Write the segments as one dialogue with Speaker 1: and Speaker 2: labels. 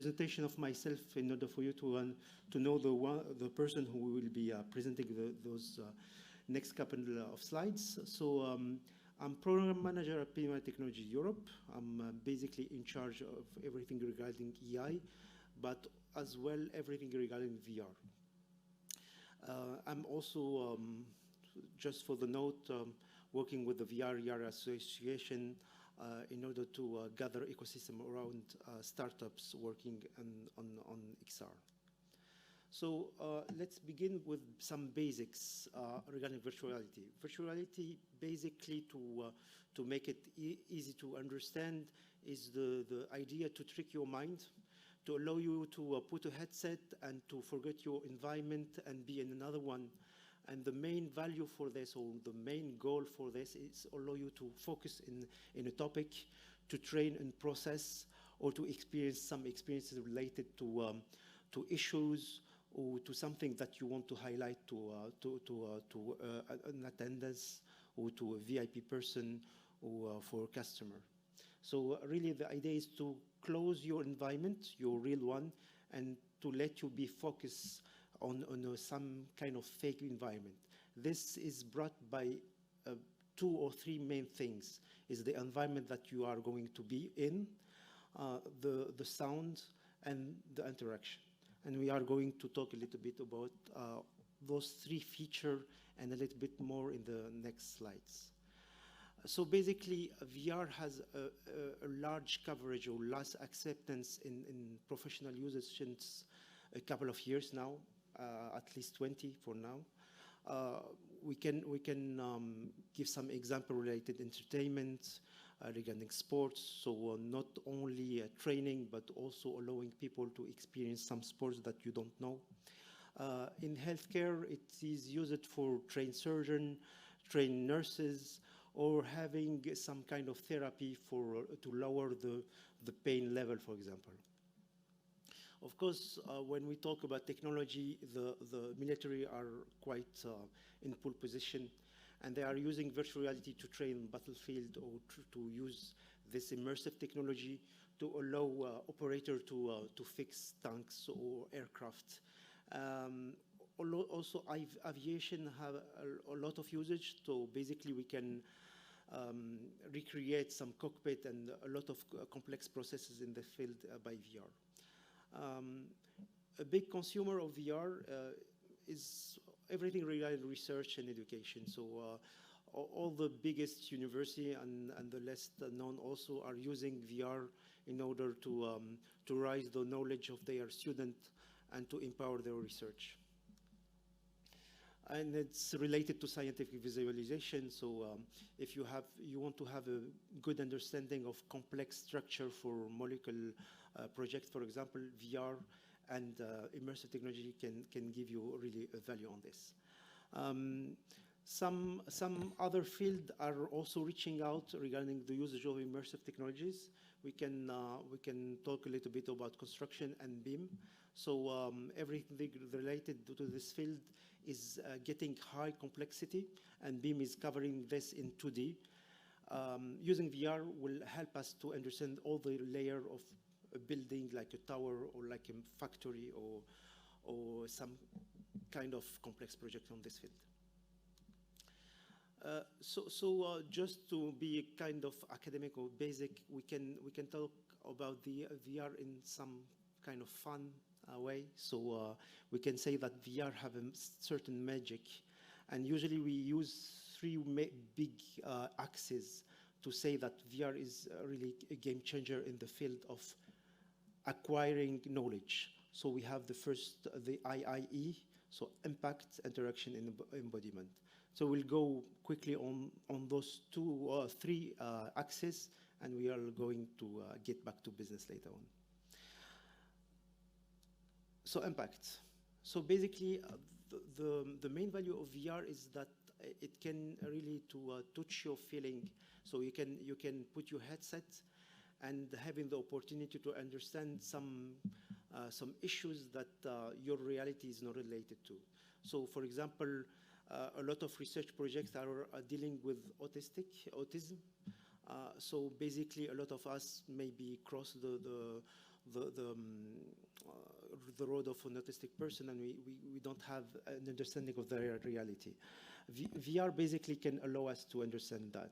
Speaker 1: presentation of myself in order for you to know the person who will be presenting those next couple of slides. So I'm program manager at PMI Technology Europe. I'm basically in charge of everything regarding EI, but as well everything regarding VR. I'm also, just for the note, working with the VR Association in order to gather ecosystem around startups working on XR. So let's begin with some basics regarding virtual reality. Virtual reality, basically, to make it easy to understand, is the idea to trick your mind, to allow you to put a headset and to forget your environment and be in another one. And the main value for this, or the main goal for this, is allow you to focus in a topic, to train and process, or to experience some experiences related to issues, or to something that you want to highlight to an attendance, or to a VIP person, or for a customer. So really the idea is to close your environment, your real one, and to let you be focused on some kind of fake environment. This is brought by 2 or 3 main things. Is the environment that you are going to be in, the sound, and the interaction. And we are going to talk a little bit about those 3 features and a little bit more in the next slides. So basically, VR has a large coverage or large acceptance in professional usage since a couple of years now, at least 20 for now. We can give some example related entertainment, regarding sports, so not only training, but also allowing people to experience some sports that you don't know. In healthcare, it is used for trained surgeon, trained nurses, or having some kind of therapy to lower the pain level, for example. Of course, when we talk about technology, the military are quite in pole position, and they are using virtual reality to train battlefield, or to use this immersive technology to allow operator to fix tanks or aircraft. Also, aviation have a lot of usage, so basically we can recreate some cockpit and a lot of complex processes in the field by VR. A big consumer of VR is everything regarding research and education. So all the biggest university and the less known also are using VR in order to raise the knowledge of their student and to empower their research. And it's related to scientific visualization. So if you want to have a good understanding of complex structure for molecular project, for example, VR and immersive technology can give you really a value on this. Some other fields are also reaching out regarding the usage of immersive technologies. We can talk a little bit about construction and BIM. So everything related to this field is getting high complexity, and BIM is covering this in 2D. Using VR will help us to understand all the layer of a building, like a tower or like a factory or some kind of complex project on this field. So just to be kind of academic or basic, we can talk about the VR in some kind of fun way. So we can say that VR have a certain magic, and usually we use 3 big axes to say that VR is really a game changer in the field of acquiring knowledge. So we have the first, the IIE, so impact, interaction, and embodiment. So we'll go quickly on those 2 or 3 axes, and we are going to get back to business later on. So impact. So basically, the main value of VR is that it can really touch your feeling. So you can put your headset and having the opportunity to understand some issues that your reality is not related to. So for example, a lot of research projects are dealing with autism. So basically, a lot of us maybe cross the road of an autistic person, and we don't have an understanding of their reality. VR basically can allow us to understand that.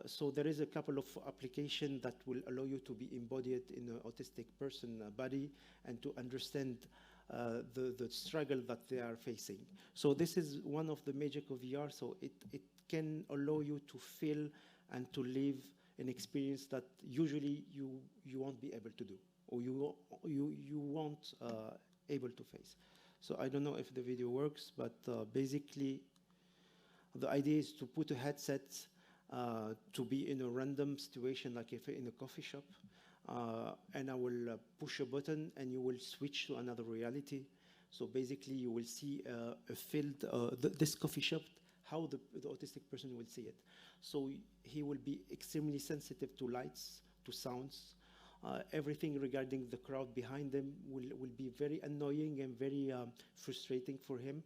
Speaker 1: So there is a couple of applications that will allow you to be embodied in an autistic person body and to understand the struggle that they are facing. So this is one of the magic of VR. So it can allow you to feel and to live an experience that usually you won't be able to do, or you won't able to face. So I don't know if the video works, but basically the idea is to put a headset to be in a random situation, like if in a coffee shop, and I will push a button and you will switch to another reality. So basically you will see a field, this coffee shop, how the autistic person will see it. So he will be extremely sensitive to lights, to sounds. Everything regarding the crowd behind them will be very annoying and very frustrating for him.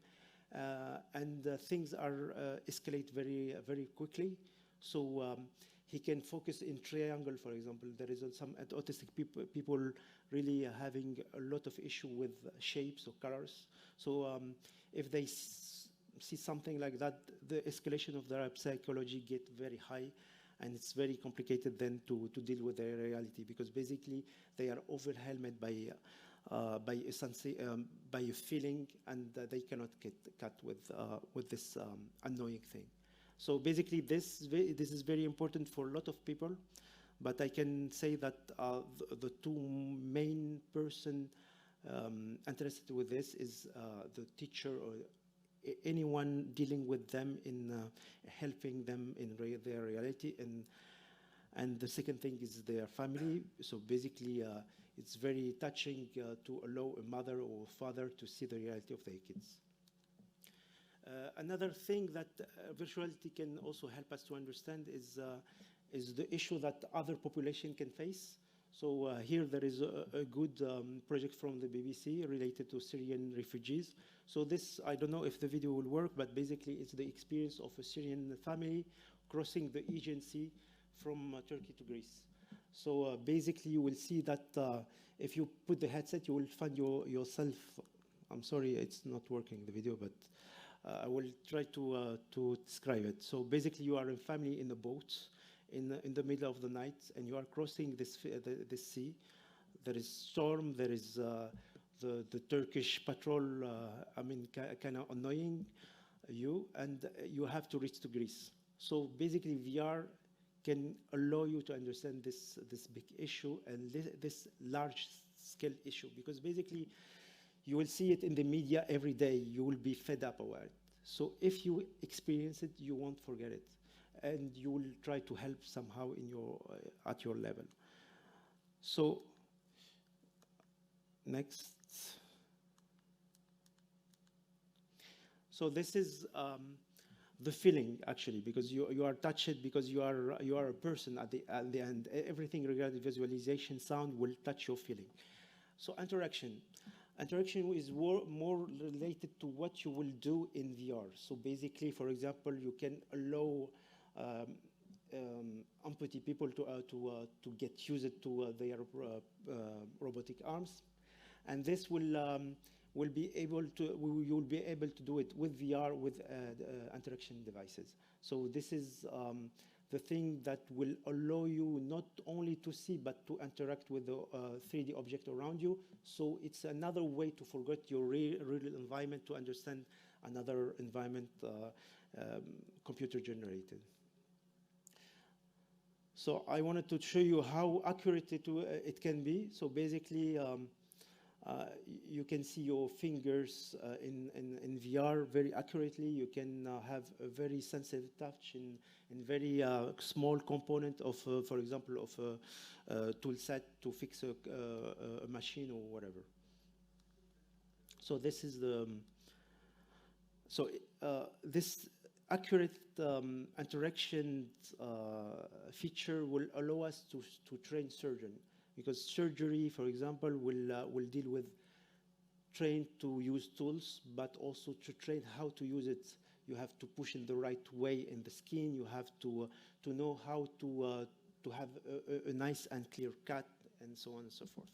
Speaker 1: And things are escalate very, very quickly. So he can focus in triangle, for example. There is some autistic people really having a lot of issue with shapes or colors. So if they see something like that, the escalation of their psychology get very high, and it's very complicated then to deal with their reality, because basically they are overwhelmed by a feeling, and they cannot get cut with this annoying thing. So basically this is very important for a lot of people, but I can say that the two main person interested with this is the teacher or anyone dealing with them in helping them in their reality, and the second thing is their family. So basically it's very touching to allow a mother or father to see the reality of their kids. Another thing that virtuality can also help us to understand is the issue that other population can face. So here there is a good project from the BBC related to Syrian refugees. So this, I don't know if the video will work, but basically it's the experience of a Syrian family crossing the Aegean Sea from Turkey to Greece. So basically you will see that if you put the headset, you will find yourself, I'm sorry, it's not working, the video, but I will try to describe it. So basically you are a family in a boat in the middle of the night, and you are crossing this sea. There is storm, there is the Turkish patrol, kind of annoying you, and you have to reach to Greece. So basically VR can allow you to understand this big issue and this large scale issue, because basically you will see it in the media every day. You will be fed up about it. So if you experience it, you won't forget it, and you will try to help somehow in at your level. So next. So this is the feeling, actually, because you are touched, because you are a person at the end. Everything regarding visualization, sound will touch your feeling. So interaction is more related to what you will do in VR. So basically, for example, you can allow amputee people to get used to their robotic arms, and this will be able to, you will be able to do it with VR, with interaction devices. So this is the thing that will allow you not only to see, but to interact with the 3D object around you. So it's another way to forget your real environment, to understand another environment, computer generated. So I wanted to show you how accurate it can be. So basically, you can see your fingers in VR very accurately. You can have a very sensitive touch in very small component of, for example, of a tool set to fix a machine or whatever. So this is the, this accurate interaction feature will allow us to train surgeon, because surgery, for example, will deal with train to use tools, but also to train how to use it. You have to push in the right way in the skin. You have to know how to have a nice and clear cut and so on and so forth.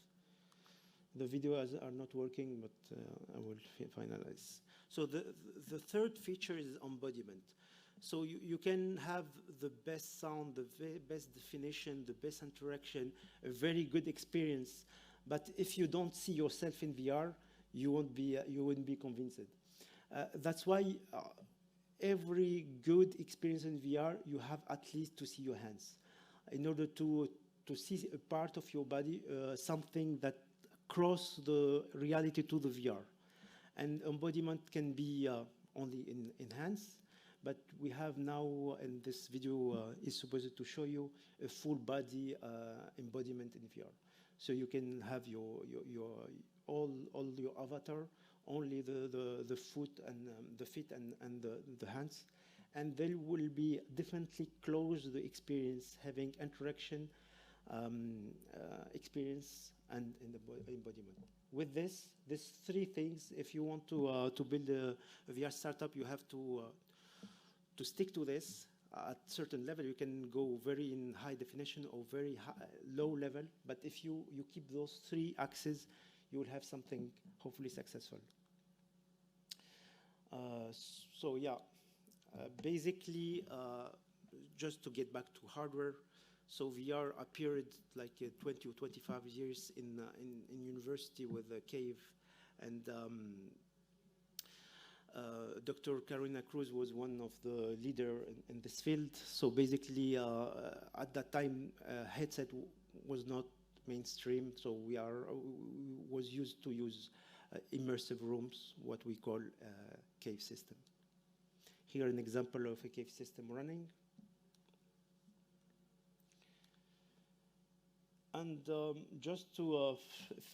Speaker 1: The videos are not working, but I will finalize. So the third feature is embodiment. So you can have the best sound, the best definition, the best interaction, a very good experience, but if you don't see yourself in VR, you wouldn't be convinced. That's why every good experience in VR, you have at least to see your hands in order to see a part of your body, something that cross the reality to the VR. And embodiment can be only in hands, but we have now, and this video is supposed to show you a full body embodiment in VR. So you can have all your avatar, only the foot and the feet and the hands, and they will be definitely close the experience, having interaction experience and in the embodiment. With these three things, if you want to build a VR startup, you have to stick to this. At certain level, you can go very in high definition or very low level, but if you keep those three axes, you will have something hopefully successful. So yeah, basically, just to get back to hardware, so VR appeared like 20 or 25 years in university with Cave, and Dr. Carolina Cruz was one of the leader in this field. So basically, at that time, headset was not mainstream, so we was used to use immersive rooms, what we call Cave system. Here an example of a Cave system running. And just to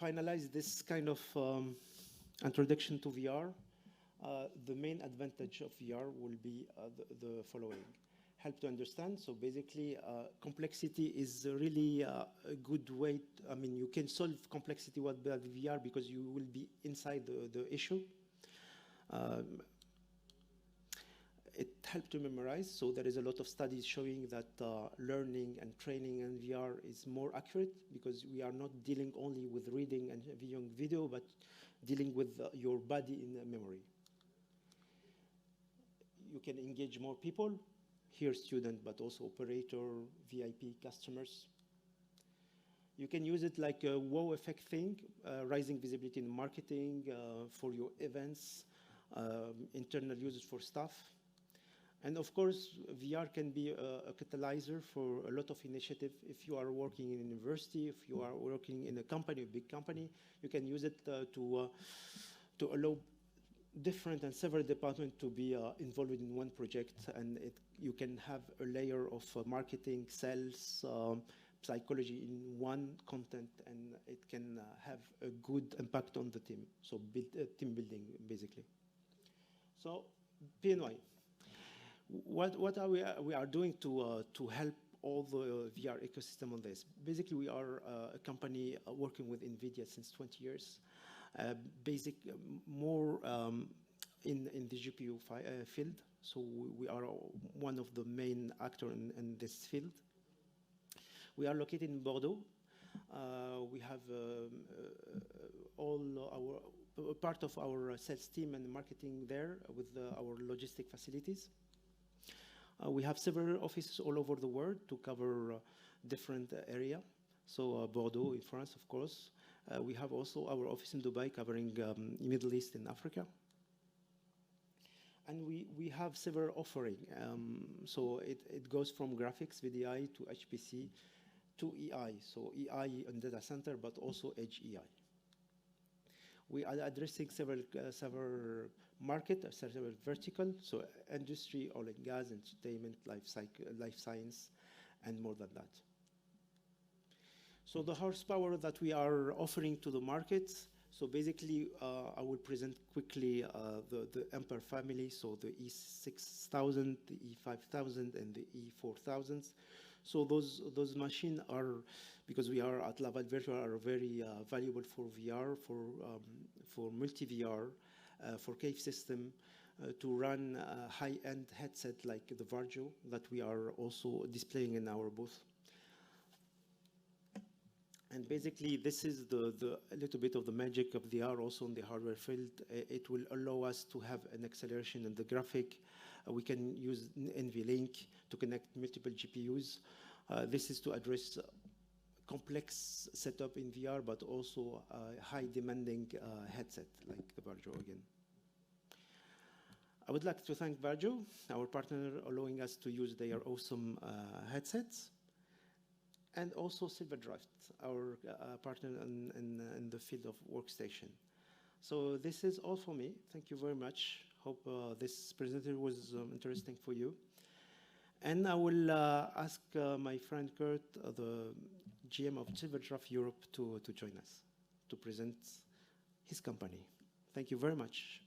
Speaker 1: finalize this kind of introduction to VR, the main advantage of VR will be the following. Help to understand. So basically, complexity is really a good way. I mean, you can solve complexity with VR because you will be inside the issue. It helps to memorize. So there is a lot of studies showing that learning and training in VR is more accurate because we are not dealing only with reading and viewing video, but dealing with your body in memory. You can engage more people. Here student, but also operator, VIP customers. You can use it like a wow effect thing, rising visibility in marketing for your events, internal uses for staff. And of course, VR can be a catalyzer for a lot of initiative. If you are working in a university, if you are working in a company, a big company, you can use it to allow different and several departments to be involved in one project, and you can have a layer of marketing, sales, psychology in one content, and it can have a good impact on the team. So team building, basically. So PNY, what are we are doing to help all the VR ecosystem on this? Basically, we are a company working with NVIDIA since 20 years. More in the GPU field. So we are one of the main actors in this field. We are located in Bordeaux. We have part of our sales team and marketing there with our logistic facilities. We have several offices all over the world to cover different area. So Bordeaux in France, of course. We have also our office in Dubai covering Middle East and Africa. And we have several offerings. So it goes from graphics, VDI, to HPC, to EI. So EI on data center, but also Edge EI. We are addressing several markets, several verticals. So industry, oil and gas, entertainment, life science, and more than that. So the horsepower that we are offering to the market, so basically I will present quickly the Ampere family, so the E6000, the E5000, and the E4000. So those machines are, because we are at Laval Virtual, are very valuable for VR, for multi-VR, for Cave system, to run a high-end headset like the Varjo that we are also displaying in our booth. And basically, this is a little bit of the magic of VR also in the hardware field. It will allow us to have an acceleration in the graphic. We can use NVLink to connect multiple GPUs. This is to address complex setup in VR, but also high demanding headset like the Varjo again. I would like to thank Varjo, our partner, allowing us to use their awesome headsets, and also Silverdraft, our partner in the field of workstation. So this is all for me. Thank you very much. Hope this presentation was interesting for you. And I will ask my friend Kurt, the GM of Silverdraft Europe, to join us, to present his company. Thank you very much.